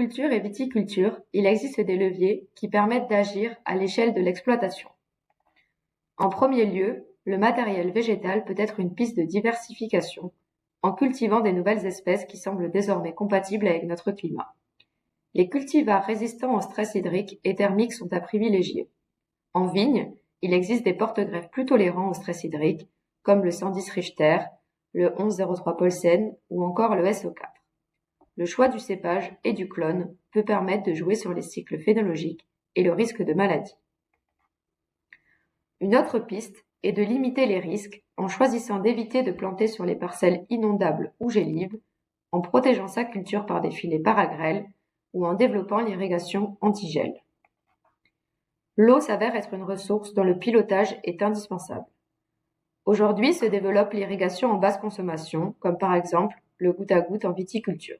aquaculture et viticulture, il existe des leviers qui permettent d'agir à l'échelle de l'exploitation. En premier lieu, le matériel végétal peut être une piste de diversification en cultivant des nouvelles espèces qui semblent désormais compatibles avec notre climat. Les cultivars résistants au stress hydrique et thermique sont à privilégier. En vigne, il existe des porte-greffes plus tolérants au stress hydrique, comme le 110 Richter, le 1103 Paulsen ou encore le SO4. Le choix du cépage et du clone peut permettre de jouer sur les cycles phénologiques et le risque de maladie. Une autre piste est de limiter les risques en choisissant d'éviter de planter sur les parcelles inondables ou gélives, en protégeant sa culture par des filets paragrêles ou en développant l'irrigation anti-gel. L'eau s'avère être une ressource dont le pilotage est indispensable. Aujourd'hui se développe l'irrigation en basse consommation, comme par exemple le goutte-à-goutte en viticulture.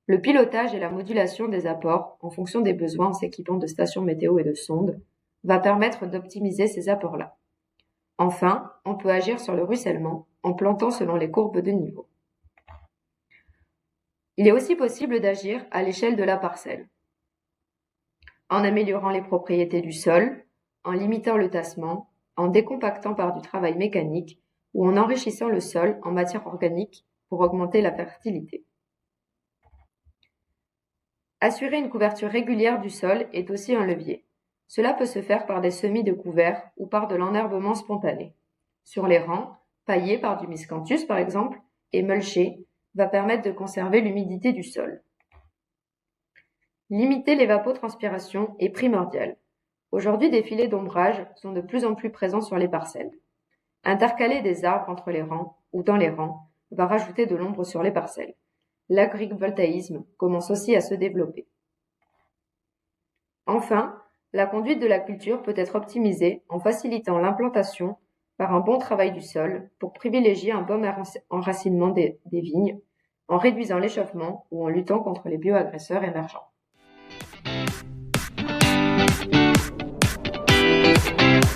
Le pilotage et la modulation des apports en fonction des besoins en s'équipant de stations météo et de sondes va permettre d'optimiser ces apports-là. Enfin, on peut agir sur le ruissellement en plantant selon les courbes de niveau. Il est aussi possible d'agir à l'échelle de la parcelle, en améliorant les propriétés du sol, en limitant le tassement, en décompactant par du travail mécanique ou en enrichissant le sol en matière organique pour augmenter la fertilité. Assurer une couverture régulière du sol est aussi un levier. Cela peut se faire par des semis de couverts ou par de l'enherbement spontané. Sur les rangs, paillés par du miscanthus par exemple, et mulchés, va permettre de conserver l'humidité du sol. Limiter l'évapotranspiration est primordial. Aujourd'hui, des filets d'ombrage sont de plus en plus présents sur les parcelles. Intercaler des arbres entre les rangs ou dans les rangs va rajouter de l'ombre sur les parcelles. L'agrivoltaïsme commence aussi à se développer. Enfin, la conduite de la culture peut être optimisée en facilitant l'implantation par un bon travail du sol pour privilégier un bon enracinement des vignes, en réduisant l'échauffement ou en luttant contre les bioagresseurs émergents.